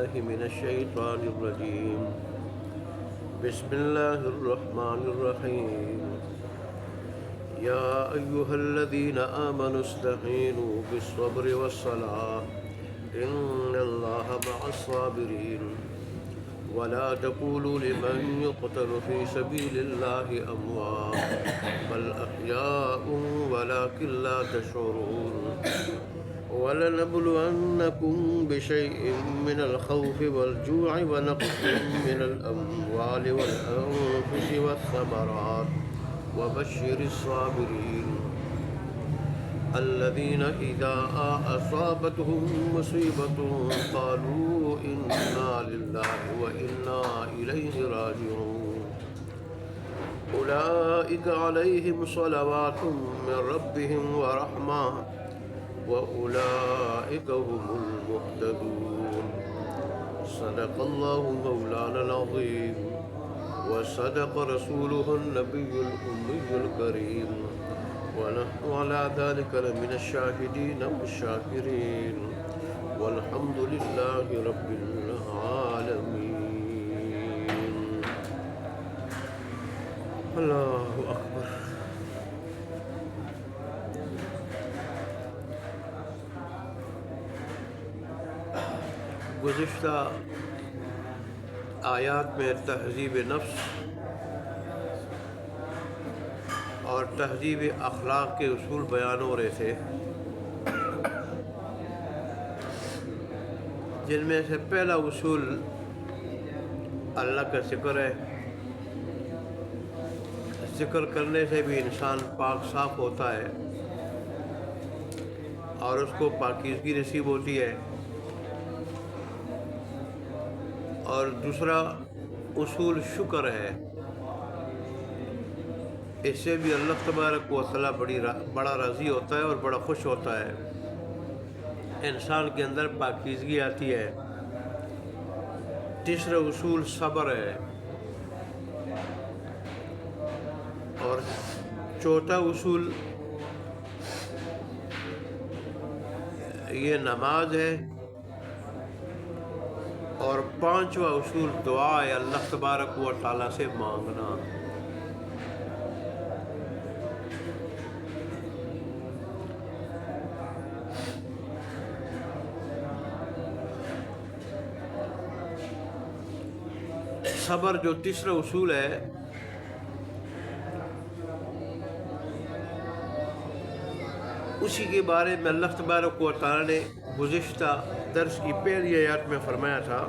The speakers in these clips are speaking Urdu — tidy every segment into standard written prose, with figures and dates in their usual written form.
بالله من الشيطان الرجيم. بسم الله الرحمن الرحيم. يا أيها الذين آمنوا استعينوا بالصبر والصلاة إن الله مع الصابرين. ولا تقولوا لمن يقتل في سبيل الله أموات بل أحياء ولكن لا تشعرون. ولنبلونكم بشيء من الخوف والجوع ونقص من الأموال والأنفس والثمرات وبشر الصابرين الذين إذا أصابتهم مصيبة قالوا إنا لله وإنا إليه راجعون. أولئك عليهم صلوات من ربهم ورحمة وأولئك هم المهتدون. صدق الله مولانا العظيم وصدق رسوله النبي الأمي الكريم ونحن على ذلك لمن الشاهدين والشاكرين والحمد لله رب العالمين. اللہ اکبر. گزشتہ آیات میں تہذیب نفس اور تہذیب اخلاق کے اصول بیان ہو رہے تھے، جن میں سے پہلا اصول اللہ کا ذکر ہے. ذکر کرنے سے بھی انسان پاک صاف ہوتا ہے اور اس کو پاکیزگی نصیب ہوتی ہے. اور دوسرا اصول شکر ہے. اس سے بھی اللہ تبارک و تعالیٰ بڑا راضی ہوتا ہے اور بڑا خوش ہوتا ہے. انسان کے اندر پاکیزگی آتی ہے. تیسرا اصول صبر ہے. اور چوتھا اصول یہ نماز ہے. اور پانچواں اصول دعا ہے، اللہ تبارک و تعالیٰ سے مانگنا. صبر جو تیسرا اصول ہے، اسی کے بارے میں اللہ تبارک و تعالیٰ نے گزشتہ درس کی پہلی آیات میں فرمایا تھا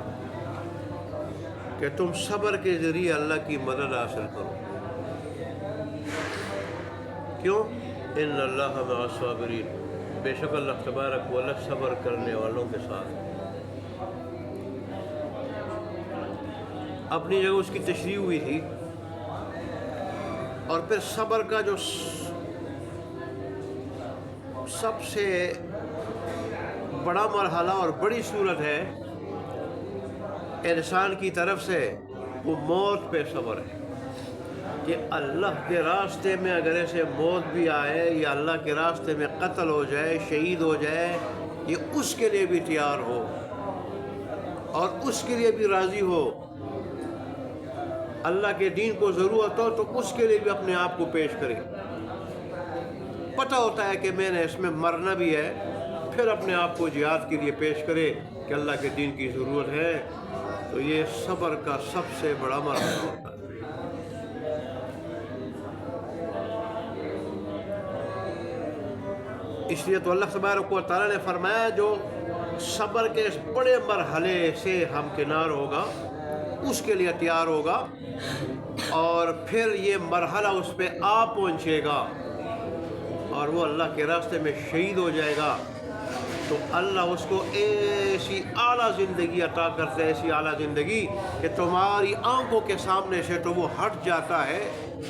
کہ تم صبر کے ذریعے اللہ کی مدد حاصل کرو. کیوں؟ ان اللہ مع الصابرین، بے شک اللہ تبارک و تعالیٰ صبر کرنے والوں کے ساتھ. اپنی جگہ اس کی تشریح ہوئی تھی. اور پھر صبر کا جو سب سے بڑا مرحلہ اور بڑی صورت ہے انسان کی طرف سے، وہ موت پہ صبر ہے. کہ اللہ کے راستے میں اگر ایسے موت بھی آئے یا اللہ کے راستے میں قتل ہو جائے، شہید ہو جائے، یہ اس کے لیے بھی تیار ہو اور اس کے لیے بھی راضی ہو. اللہ کے دین کو ضرورت ہو تو اس کے لیے بھی اپنے آپ کو پیش کرے. پتہ ہوتا ہے کہ میں نے اس میں مرنا بھی ہے، پھر اپنے آپ کو جہاد کے لیے پیش کرے کہ اللہ کے دین کی ضرورت ہے. تو یہ صبر کا سب سے بڑا مرحلہ ہوتا ہے. اس لیے تو اللہ تبارک و تعالیٰ نے فرمایا جو صبر کے اس بڑے مرحلے سے ہمکنار ہوگا، اس کے لیے تیار ہوگا اور پھر یہ مرحلہ اس پہ آ پہنچے گا اور وہ اللہ کے راستے میں شہید ہو جائے گا، تو اللہ اس کو ایسی اعلیٰ زندگی عطا کرتے ہیں، ایسی اعلیٰ زندگی کہ تمہاری آنکھوں کے سامنے سے تو وہ ہٹ جاتا ہے،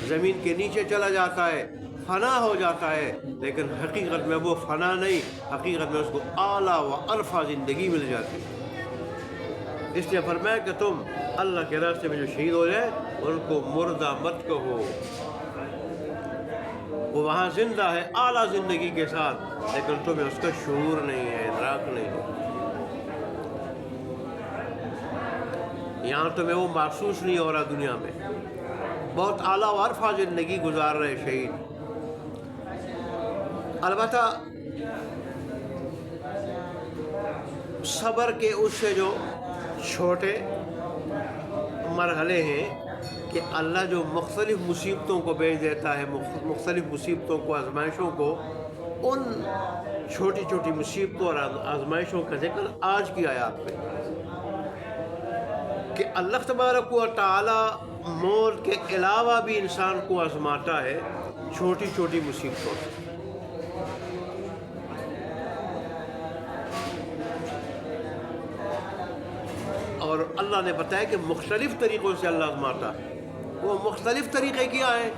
زمین کے نیچے چلا جاتا ہے، فنا ہو جاتا ہے. لیکن حقیقت میں وہ فنا نہیں، حقیقت میں اس کو اعلیٰ و ارفع زندگی مل جاتی ہے. اس لیے فرمایا کہ تم اللہ کے راستے میں جو شہید ہو جائے ان کو مردہ مت کہو، وہ وہاں زندہ ہے اعلیٰ زندگی کے ساتھ، لیکن تمہیں اس کا شعور نہیں ہے، ادراک نہیں ہے. یہاں تمہیں وہ محسوس نہیں ہو رہا دنیا میں، بہت اعلیٰ وارفہ زندگی گزار رہے شہید۔ البتہ صبر کے اس سے جو چھوٹے مرحلے ہیں کہ اللہ جو مختلف مصیبتوں کو بھیج دیتا ہے، مختلف مصیبتوں کو، آزمائشوں کو، ان چھوٹی چھوٹی مصیبتوں اور آزمائشوں کا ذکر آج کی آیات میں، کہ اللہ تبارک و تعالی موت کے علاوہ بھی انسان کو آزماتا ہے چھوٹی چھوٹی مصیبتوں سے۔ اور اللہ نے بتایا کہ مختلف طریقوں سے اللہ آزماتا ہے۔ وہ مختلف طریقے کیا ہیں؟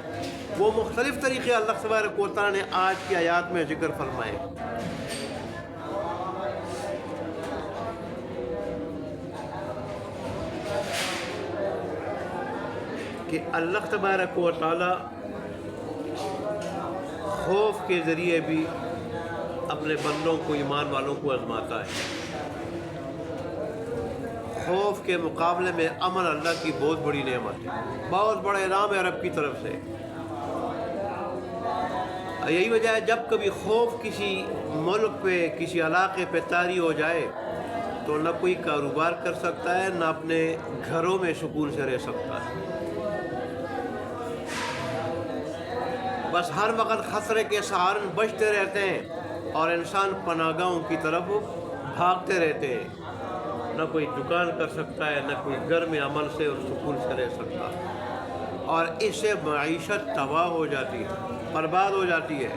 وہ مختلف طریقے اللہ تبارک و تعالی نے آج کی آیات میں ذکر فرمائے۔ کہ اللہ تبارک و تعالی خوف کے ذریعے بھی اپنے بندوں کو، ایمان والوں کو آزماتا ہے۔ خوف کے مقابلے میں امن اللہ کی بہت بڑی نعمت ہے، بہت بڑا انعام ہے رب کی طرف سے۔ یہی وجہ ہے جب کبھی خوف کسی ملک پہ، کسی علاقے پہ طاری ہو جائے تو نہ کوئی کاروبار کر سکتا ہے، نہ اپنے گھروں میں سکون سے رہ سکتا ہے۔ بس ہر وقت خطرے کے سہارن بچتے رہتے ہیں اور انسان پناہ گاہوں کی طرف بھاگتے رہتے ہیں۔ نہ کوئی دکان کر سکتا ہے، نہ کوئی گھر میں عمل سے اور سکون سے رہ سکتا، اور اس سے معیشت تباہ ہو جاتی ہے، برباد ہو جاتی ہے۔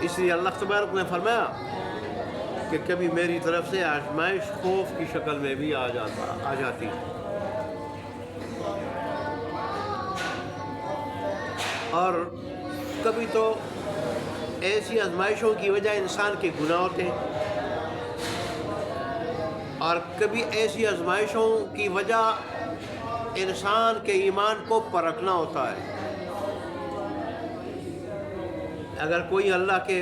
اس لیے اللہ تبارک نے فرمایا کہ کبھی میری طرف سے آزمائش خوف کی شکل میں بھی آ جاتی ہے، اور کبھی تو ایسی آزمائشوں کی وجہ انسان کے گناہ ہوتے ہیں، اور کبھی ایسی آزمائشوں کی وجہ انسان کے ایمان کو پرکھنا ہوتا ہے۔ اگر کوئی اللہ کے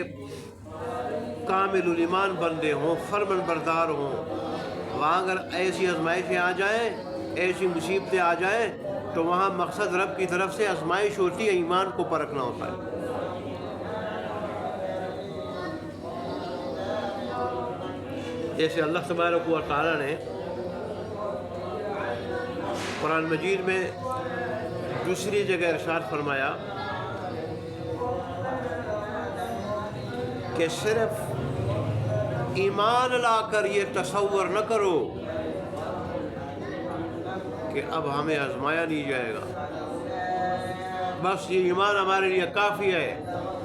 کامل الایمان بندے ہوں، فرمان بردار ہوں، وہاں اگر ایسی آزمائشیں آ جائیں، ایسی مصیبتیں آ جائیں، تو وہاں مقصد رب کی طرف سے آزمائش ہوتی ہے، ایمان کو پرکھنا ہوتا ہے۔ جیسے اللہ تبارک و تعالی نے قرآن مجید میں دوسری جگہ ارشاد فرمایا کہ صرف ایمان لا کر یہ تصور نہ کرو کہ اب ہمیں آزمایا نہیں جائے گا، بس یہ ایمان ہمارے لیے کافی ہے،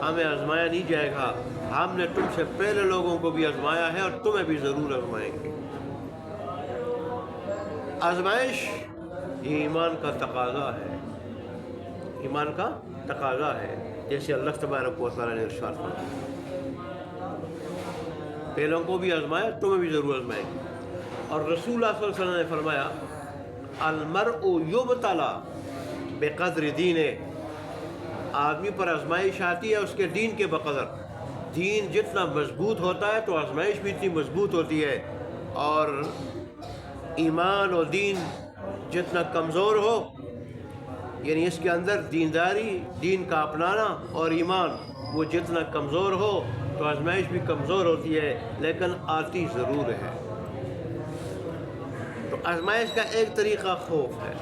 ہمیں آزمایا نہیں جائے گا۔ ہم نے تم سے پہلے لوگوں کو بھی آزمایا ہے اور تمہیں بھی ضرور آزمائیں گے۔ آزمائش یہ ایمان کا تقاضا ہے، ایمان کا تقاضا ہے، جیسے اللہ تبارک و تعالی نے ارشاد فرمایا پہلوں کو بھی آزمایا، تمہیں بھی ضرور آزمائیں گے۔ اور رسول اللہ صلی اللہ علیہ وسلم نے فرمایا المرء یبتلی بقدر دینہ، آدمی پر آزمائش آتی ہے اس کے دین کے بقدر۔ دین جتنا مضبوط ہوتا ہے تو آزمائش بھی اتنی مضبوط ہوتی ہے، اور ایمان اور دین جتنا کمزور ہو، یعنی اس کے اندر دینداری، دین کا اپنانا اور ایمان وہ جتنا کمزور ہو تو آزمائش بھی کمزور ہوتی ہے، لیکن آتی ضرور ہے۔ تو آزمائش کا ایک طریقہ خوف ہے،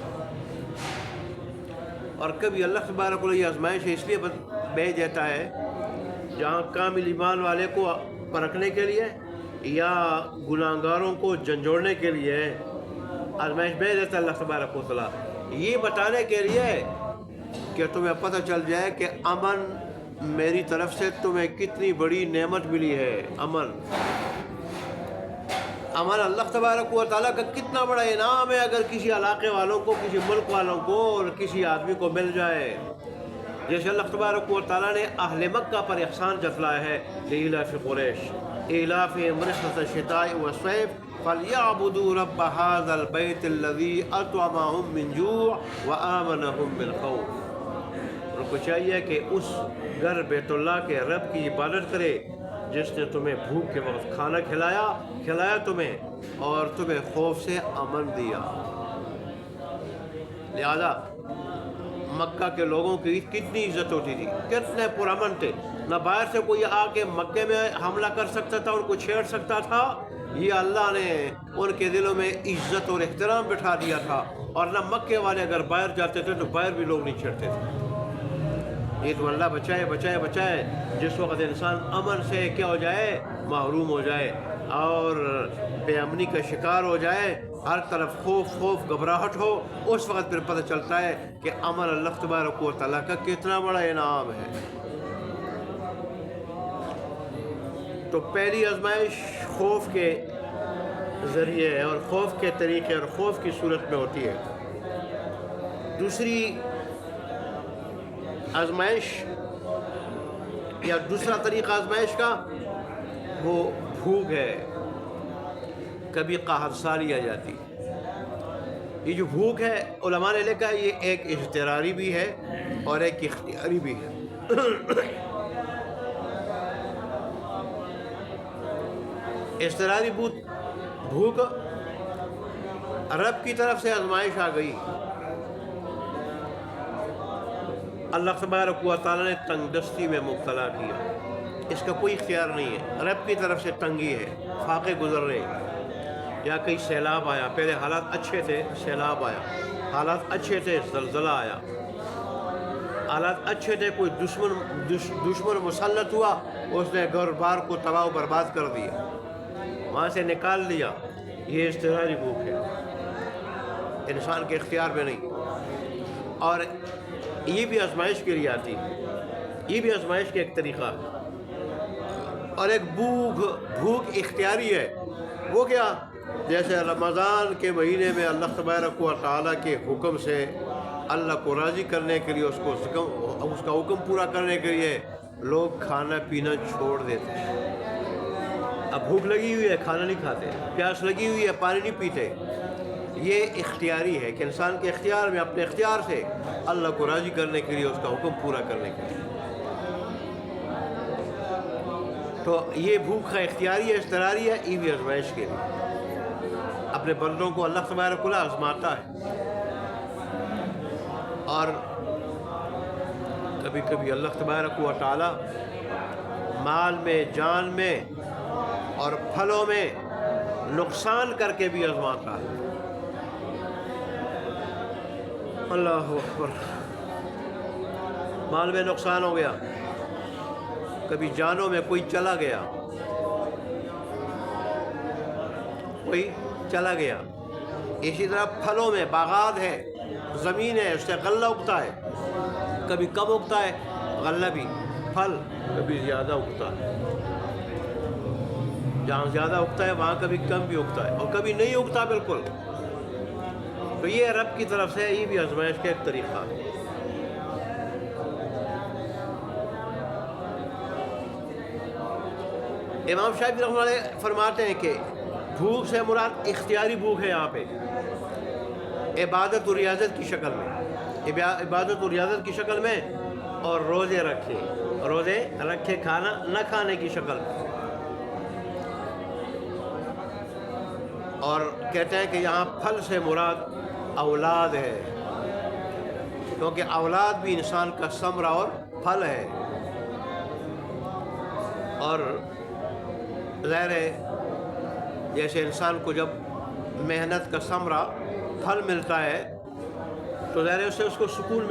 اور کبھی اللہ تبارک و تعالی آزمائش اس لیے بھیج دیتا ہے جہاں کامل ایمان والے کو پرکھنے کے لیے یا گناہگاروں کو جھنجھوڑنے کے لیے آزمائش بھیج دیتا ہے اللہ تبارک و تعالی، یہ بتانے کے لیے کہ تمہیں پتہ چل جائے کہ امن میری طرف سے تمہیں کتنی بڑی نعمت ملی ہے۔ امن اللہ تبارک و تعالیٰ کا کتنا بڑا انعام ہے اگر کسی علاقے والوں کو، کسی ملک والوں کو اور کسی آدمی کو مل جائے۔ جیسے اللہ تبارک و تعالیٰ نے اہل مکہ پر احسان جتلایا ہے، لإیلاف قریش ایلافہم رحلۃ الشتاء والصیف فلیعبدوا رب ھذا البیت الذی اطعمہم من جوع وآمنہم من خوف۔ ان کو چاہیے کہ اس گھر بیت اللہ کے رب کی عبادت کرے جس نے تمہیں بھوک کے وقت کھانا کھلایا تمہیں اور تمہیں خوف سے امن دیا۔ لہذا مکہ کے لوگوں کی کتنی عزت ہوتی تھی، کتنے پرامن تھے، نہ باہر سے کوئی آ کے مکے میں حملہ کر سکتا تھا، ان کو چھیڑ سکتا تھا۔ یہ اللہ نے ان کے دلوں میں عزت اور احترام بٹھا دیا تھا، اور نہ مکے والے اگر باہر جاتے تھے تو باہر بھی لوگ نہیں چھیڑتے تھے۔ یہ تو اللہ بچائے جس وقت انسان امن سے کیا ہو جائے، محروم ہو جائے اور بے امنی کا شکار ہو جائے، ہر طرف خوف گھبراہٹ ہو، اس وقت پھر پتہ چلتا ہے کہ امن اللہ تبارک و تعالیٰ کا کتنا بڑا انعام ہے۔ تو پہلی آزمائش خوف کے ذریعے اور خوف کے طریقے اور خوف کی صورت میں ہوتی ہے۔ دوسری آزمائش یا دوسرا طریقہ آزمائش کا وہ بھوک ہے، کبھی قحط سالی آ جاتی۔ یہ جو بھوک ہے علماء نے لکھا یہ ایک اضطراری بھی ہے اور ایک اختیاری بھی ہے۔ اضطراری بھوک رب کی طرف سے آزمائش آ گئی، اللہ تبارک و تعالیٰ نے تنگ دستی میں مبتلا کیا، اس کا کوئی اختیار نہیں ہے، رب کی طرف سے تنگی ہے، فاقے گزر رہے ہیں، یا کہیں سیلاب آیا، پہلے حالات اچھے تھے، سیلاب آیا، حالات اچھے تھے، زلزلہ آیا، حالات اچھے تھے، کوئی دشمن مسلط ہوا، اس نے گھر بار کو تباہ و برباد کر دیا، وہاں سے نکال دیا۔ یہ اضطراری بھوک ہے، انسان کے اختیار میں نہیں، اور یہ بھی آزمائش کے لیے آتی ہے، یہ بھی آزمائش کا ایک طریقہ ہے۔ اور ایک بھوک اختیاری ہے، وہ کیا؟ جیسے رمضان کے مہینے میں اللہ تبارک و تعالیٰ کے حکم سے اللہ کو راضی کرنے کے لیے، اس کا حکم پورا کرنے کے لیے لوگ کھانا پینا چھوڑ دیتے ہیں۔ اب بھوک لگی ہوئی ہے، کھانا نہیں کھاتے، پیاس لگی ہوئی ہے، پانی نہیں پیتے۔ یہ اختیاری ہے کہ انسان کے اختیار میں، اپنے اختیار سے اللہ کو راضی کرنے کے لیے، اس کا حکم پورا کرنے کے لیے۔ تو یہ بھوک کا اختیاری ہے، اضطراری ہے، یہ بھی آزمائش کے لیے اپنے بندوں کو اللہ تبارک و تعالیٰ آزماتا ہے۔ اور کبھی کبھی اللہ تبارک و تعالیٰ مال میں، جان میں اور پھلوں میں نقصان کر کے بھی آزماتا ہے۔ اللہ اکبر، مال میں نقصان ہو گیا، کبھی جانوں میں کوئی چلا گیا، اسی طرح پھلوں میں باغات ہے، زمین ہے، اس سے غلہ اگتا ہے، کبھی کم اگتا ہے غلہ بھی، پھل کبھی زیادہ اگتا ہے، جہاں زیادہ اگتا ہے وہاں کبھی کم بھی اگتا ہے، اور کبھی نہیں اگتا بالکل۔ تو یہ رب کی طرف سے یہ بھی آزمائش کا ایک طریقہ ہے۔ امام شافعی رحمۃ اللہ علیہ فرماتے ہیں کہ بھوک سے مراد اختیاری بھوک ہے، یہاں پہ عبادت و ریاضت کی شکل میں، عبادت و ریاضت کی شکل میں، اور روزے رکھے کھانا نہ کھانے کی شکل میں۔ اور کہتے ہیں کہ یہاں پھل سے مراد اولاد ہے، کیونکہ اولاد بھی انسان کا ثمرہ اور پھل ہے، اور ظاہر ہے جیسے انسان کو جب محنت کا ثمرہ پھل ملتا ہے تو ظاہر ہے اس سے اس کو سکون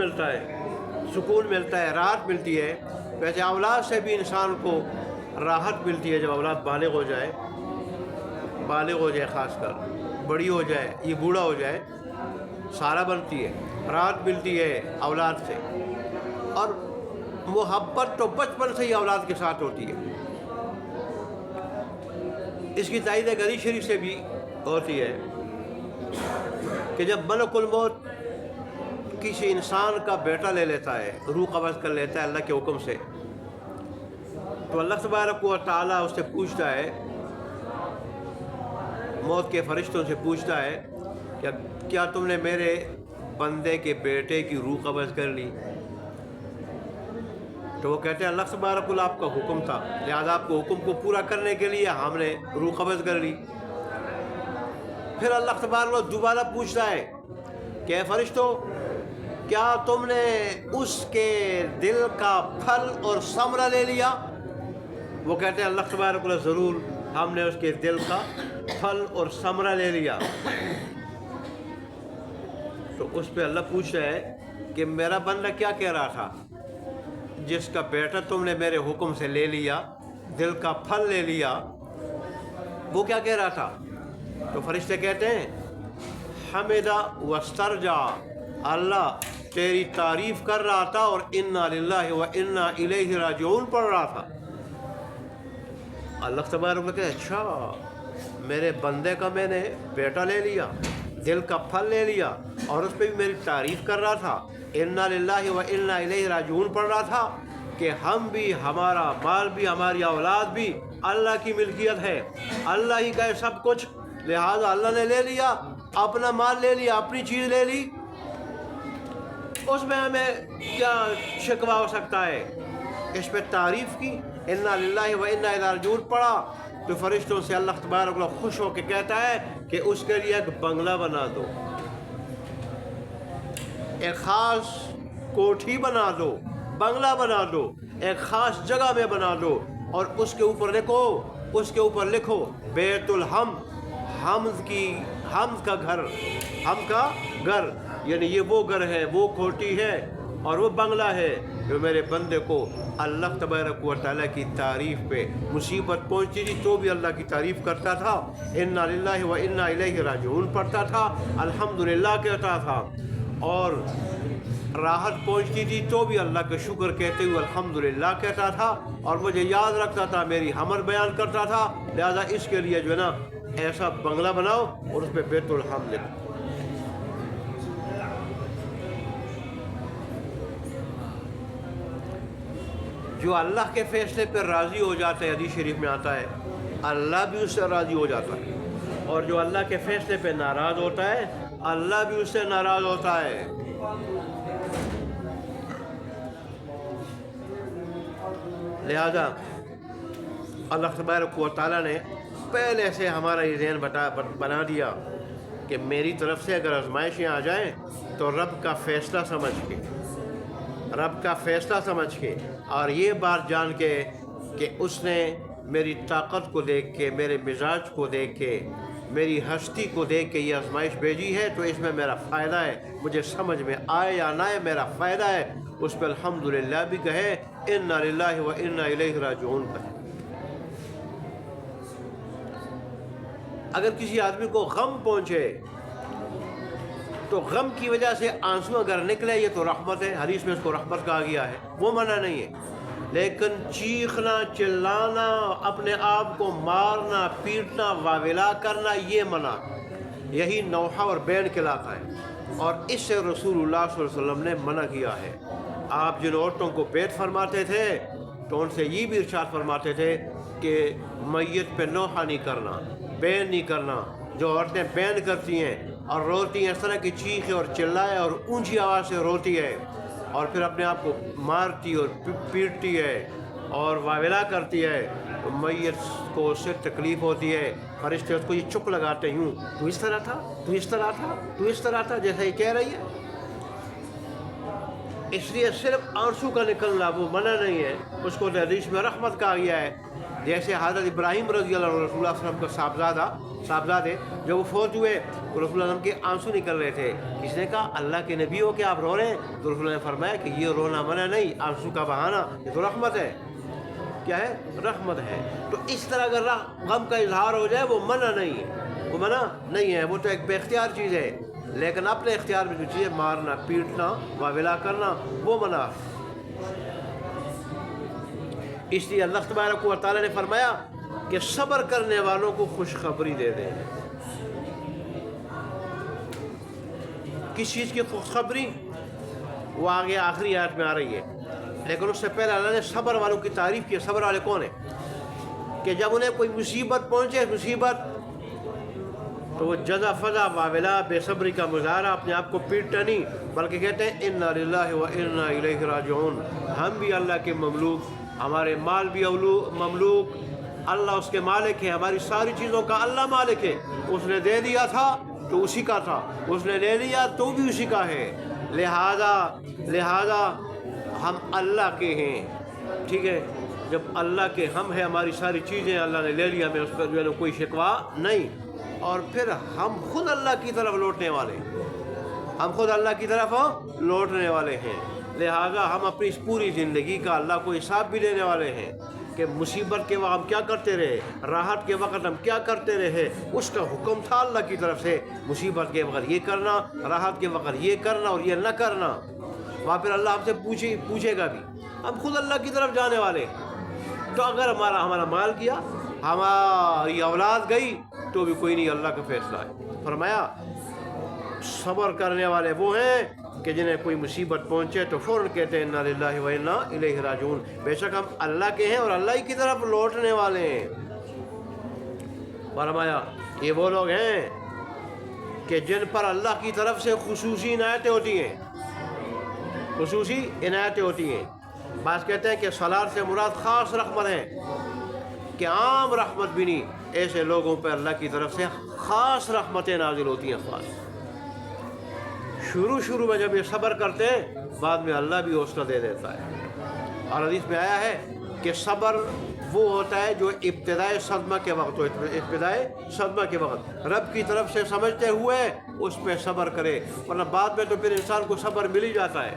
ملتا ہے، راحت ملتی ہے، ویسے اولاد سے بھی انسان کو راحت ملتی ہے۔ جب اولاد بالغ ہو جائے، خاص کر بڑی ہو جائے، یہ بوڑھا ہو جائے، سارا بنتی ہے، راحت ملتی ہے اولاد سے، اور محبت تو بچپن سے ہی اولاد کے ساتھ ہوتی ہے۔ اس کی تائید حدیث شریف سے بھی ہوتی ہے کہ جب ملک الموت کسی انسان کا بیٹا لے لیتا ہے، روح قبض کر لیتا ہے اللہ کے حکم سے، تو اللہ تبارک و تعالیٰ اس سے پوچھتا ہے، موت کے فرشتوں سے پوچھتا ہے کہ کیا تم نے میرے بندے کے بیٹے کی روح قبض کر لی؟ تو وہ کہتے ہیں اللہ تبارک اللہ آپ کا حکم تھا، لہذا آپ کو حکم کو پورا کرنے کے لیے ہم نے روح قبض کر لی۔ پھر اللہ تبارک اللہ دوبارہ پوچھتا ہے کہ فرشتوں کیا تم نے اس کے دل کا پھل اور ثمرہ لے لیا؟ وہ کہتے ہیں اللہ تبارک اللہ ضرور ہم نے اس کے دل کا پھل اور ثمرہ لے لیا۔ تو اس پہ اللہ پوچھتا ہے کہ میرا بندہ کیا کہہ رہا تھا جس کا بیٹا تم نے میرے حکم سے لے لیا، دل کا پھل لے لیا، وہ کیا کہہ رہا تھا؟ تو فرشتے کہتے ہیں حمدہ واسترجع، اللہ تیری تعریف کر رہا تھا اور انا للہ و انا الیہ راجعون پڑھ رہا تھا۔ اللہ تبارک کہتے ہیں اچھا میرے بندے کا میں نے بیٹا لے لیا، دل کا پھل لے لیا، اور اس پہ بھی میری تعریف کر رہا تھا، انا للہ و انا الیہ راجعون پڑھ رہا تھا کہ ہم بھی، ہمارا مال بھی، ہماری اولاد بھی اللہ کی ملکیت ہے، اللہ ہی کا ہے سب کچھ، لہذا اللہ نے لے لیا، اپنا مال لے لیا، اپنی چیز لے لی، اس میں ہمیں کیا شکوہ ہو سکتا ہے؟ اس پہ تعریف کی، انا للہ و انا الیہ راجعون پڑھا، تو فرشتوں سے اللہ تبارک اللہ خوش ہو کے کہتا ہے کہ اس کے لیے ایک بنگلہ بنا دو، ایک خاص کوٹھی بنا دو، بنگلہ بنا دو، ایک خاص جگہ میں بنا دو، اور اس کے اوپر لکھو بیت الحمد، حمد کا گھر، حمد کا گھر، یعنی یہ وہ گھر ہے، وہ کوٹھی ہے اور وہ بنگلہ ہے جو میرے بندے کو اللہ تبارک و تعالیٰ کی تعریف پہ مصیبت پہنچتی تھی تو بھی اللہ کی تعریف کرتا تھا، انا للہ و انا الیہ راجعون پڑھتا تھا، الحمدللہ کہتا تھا، اور راحت پہنچتی تھی تو بھی اللہ کا شکر کہتے ہوئے الحمدللہ کہتا تھا، اور مجھے یاد رکھتا تھا، میری حمد بیان کرتا تھا، لہذا اس کے لیے جو ہے نا ایسا بنگلہ بناؤ اور اس پہ بیت الحمد لکھو۔ جو اللہ کے فیصلے پہ راضی ہو جاتا ہے، حدیث شریف میں آتا ہے اللہ بھی اس سے راضی ہو جاتا ہے، اور جو اللہ کے فیصلے پہ ناراض ہوتا ہے اللہ بھی اس سے ناراض ہوتا ہے۔ لہذا اللہ تبارک و تعالیٰ نے پہلے سے ہمارا یہ ذہن بنا دیا کہ میری طرف سے اگر آزمائشیں آ جائیں تو رب کا فیصلہ سمجھ کے اور یہ بات جان کے کہ اس نے میری طاقت کو دیکھ کے، میرے مزاج کو دیکھ کے، میری ہستی کو دیکھ کے یہ آزمائش بھیجی ہے، تو اس میں میرا فائدہ ہے، مجھے سمجھ میں آئے یا نہ آئے میرا فائدہ ہے، اس پہ الحمدللہ بھی کہے، انا للہ و انا الیہ راجعون کہے۔ اگر کسی آدمی کو غم پہنچے تو غم کی وجہ سے آنسو اگر نکلے یہ تو رحمت ہے، حدیث میں اس کو رحمت کہا گیا ہے، وہ منع نہیں ہے، لیکن چیخنا، چلانا، اپنے آپ کو مارنا، پیٹنا، واویلا کرنا یہ منع، یہی نوحہ اور بین کہلاتا ہے، اور اس سے رسول اللہ صلی اللہ علیہ وسلم نے منع کیا ہے۔ آپ جن عورتوں کو بیت فرماتے تھے تو ان سے یہ بھی ارشاد فرماتے تھے کہ میت پہ نوحہ نہیں کرنا، بین نہیں کرنا۔ جو عورتیں بین کرتی ہیں اور روتی ہیں، اس طرح کی چیخیں اور چلائے اور اونچی آواز سے روتی ہے اور پھر اپنے آپ کو مارتی اور پیٹتی ہے اور واویلا کرتی ہے، تو میت کو اس سے تکلیف ہوتی ہے، فرشتے اس کو یہ چک لگاتے ہیں، تو اس طرح تھا، تو اس طرح تھا، تو اس طرح تھا، جیسا یہ کہہ رہی ہے۔ اس لیے صرف آنسو کا نکلنا وہ منع نہیں ہے، اس کو حدیث میں رحمت کہا گیا ہے۔ جیسے حضرت ابراہیم رضی اللہ عنہ رسول اللہ صلی اللہ علیہ وسلم کا صاحبزادے جب وہ فوت ہوئے تو رسول اللہ علیہ وسلم کے آنسو نکل رہے تھے، کسی نے کہا اللہ کے نبی ہو کہ آپ رو رہے ہیں؟ تو رسول اللہ نے فرمایا کہ یہ رونا منع نہیں، آنسو کا بہانا یہ تو رحمت ہے۔ کیا ہے؟ رحمت ہے۔ تو اس طرح اگر غم کا اظہار ہو جائے وہ منع نہیں ہے، وہ منع نہیں ہے، وہ تو ایک بے اختیار چیز ہے، لیکن اپنے اختیار میں جو چیزیں مارنا، پیٹنا، واویلا کرنا وہ منع ہے۔ اس لیے اللہ تبارک و تعالیٰ نے فرمایا کہ صبر کرنے والوں کو خوشخبری دے دیں۔ کس چیز کی خوشخبری؟ وہ آگے آخری آیت میں آ رہی ہے، لیکن اس سے پہلے اللہ نے صبر والوں کی تعریف کی۔ صبر والے کون ہیں؟ کہ جب انہیں کوئی مصیبت پہنچے، مصیبت تو وہ جزا فضا معاملہ بے صبری کا مظاہرہ اپنے آپ کو پیٹنا نہیں، بلکہ کہتے ہیں انا للہ و انا الیہ راجعون، ہم بھی اللہ کے مملوک، ہمارے مال بھی مملوک، اللہ اس کے مالک ہے، ہماری ساری چیزوں کا اللہ مالک ہے، اس نے دے دیا تھا تو اسی کا تھا، اس نے لے لیا تو بھی اسی کا ہے، لہذا ہم اللہ کے ہیں، ٹھیک ہے، جب اللہ کے ہم ہیں، ہماری ساری چیزیں اللہ نے لے لیا، ہمیں اس پر جو ہے نا کوئی شکوہ نہیں، اور پھر ہم خود اللہ کی طرف لوٹنے والے، ہم خود اللہ کی طرف لوٹنے والے ہیں، لہذا ہم اپنی اس پوری زندگی کا اللہ کو حساب بھی دینے والے ہیں کہ مصیبت کے وقت ہم کیا کرتے رہے، راحت کے وقت ہم کیا کرتے رہے، اس کا حکم تھا اللہ کی طرف سے، مصیبت کے وقت یہ کرنا، راحت کے وقت یہ کرنا اور یہ نہ کرنا، وہاں پھر اللہ ہم سے پوچھے گا بھی، ہم خود اللہ کی طرف جانے والے ہیں۔ تو اگر ہمارا مال گیا، ہماری اولاد گئی، تو بھی کوئی نہیں، اللہ کا فیصلہ ہے۔ فرمایا صبر کرنے والے وہ ہیں کہ جنہیں کوئی مصیبت پہنچے تو فوراً کہتے ہیں انا للہ و انا الیہ راجعون، بے شک ہم اللہ کے ہیں اور اللہ ہی کی طرف لوٹنے والے ہیں۔ فرمایا یہ وہ لوگ ہیں کہ جن پر اللہ کی طرف سے خصوصی عنایتیں ہوتی ہیں، خصوصی عنایتیں ہوتی ہیں۔ بعض کہتے ہیں کہ صلاۃ سے مراد خاص رحمت ہے، کہ عام رحمت بھی نہیں، ایسے لوگوں پہ اللہ کی طرف سے خاص رحمتیں نازل ہوتی ہیں، خاص۔ شروع میں جب یہ صبر کرتے ہیں، بعد میں اللہ بھی حوصلہ دے دیتا ہے، اور حدیث میں آیا ہے کہ صبر وہ ہوتا ہے جو ابتدائے صدمہ کے وقت ہو، ابتدائے صدمہ کے وقت رب کی طرف سے سمجھتے ہوئے اس پہ صبر کرے، ورنہ بعد میں تو پھر انسان کو صبر مل ہی جاتا ہے۔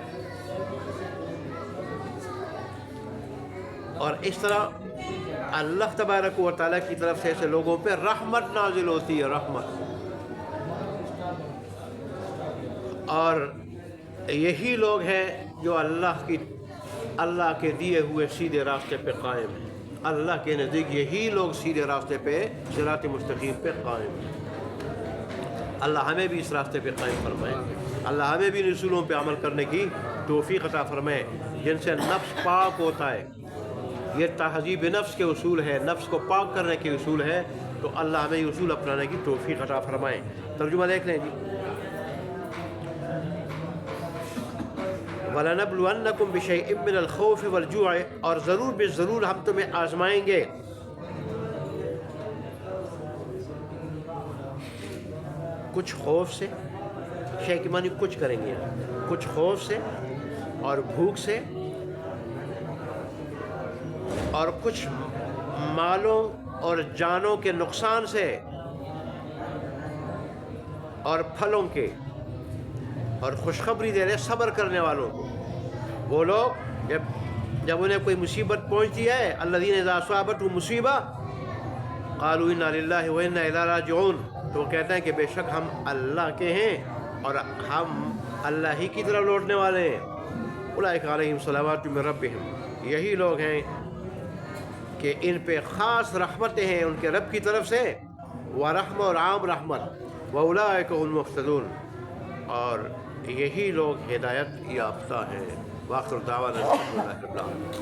اور اس طرح اللہ تبارک و تعالیٰ کی طرف سے ایسے لوگوں پہ رحمت نازل ہوتی ہے، رحمت، اور یہی لوگ ہیں جو اللہ کے دیے ہوئے سیدھے راستے پہ قائم ہیں، اللہ کے نزدیک یہی لوگ سیدھے راستے پہ، صراط مستقیم پہ قائم ہیں۔ اللہ ہمیں بھی اس راستے پہ قائم فرمائے، اللہ ہمیں بھی رسولوں پہ عمل کرنے کی توفیق عطا فرمائے، جن سے نفس پاک ہوتا ہے، یہ تہذیب نفس کے اصول ہے، نفس کو پاک کرنے کے اصول ہے، تو اللہ ہمیں یہ اصول اپنانے کی توفیق عطا فرمائے۔ ترجمہ دیکھ لیں جی، وَلَنَبْلُوَنَّكُمْ بِشَيْءٍ مِّنَ الْخَوْفِ وَالْجُوعِ، اور ضرور بے ضرور ہم تمہیں آزمائیں گے کچھ خوف سے، شے کی معنی کچھ کریں گے، کچھ خوف سے اور بھوک سے، اور کچھ مالوں اور جانوں کے نقصان سے، اور پھلوں کے، اور خوشخبری دے رہے صبر کرنے والوں کو، وہ لوگ جب انہیں کوئی مصیبت پہنچتی ہے، الذین اذا اصابتہم مصیبہ قالوا انا للہ و انا الیہ راجعون، تو وہ کہتے ہیں کہ بے شک ہم اللہ کے ہیں اور ہم اللہ ہی کی طرف لوٹنے والے ہیں۔ اولئک علیہم صلوات من ربہم، یہی لوگ ہیں کہ ان پہ خاص رحمتیں ہیں ان کے رب کی طرف سے، ورحمہ اور عام رحمت، واولئک هم المهتدون، اور یہی لوگ ہدایت یافتہ ہیں۔ وآخر دعوانا الحمدللہ رب العالمین۔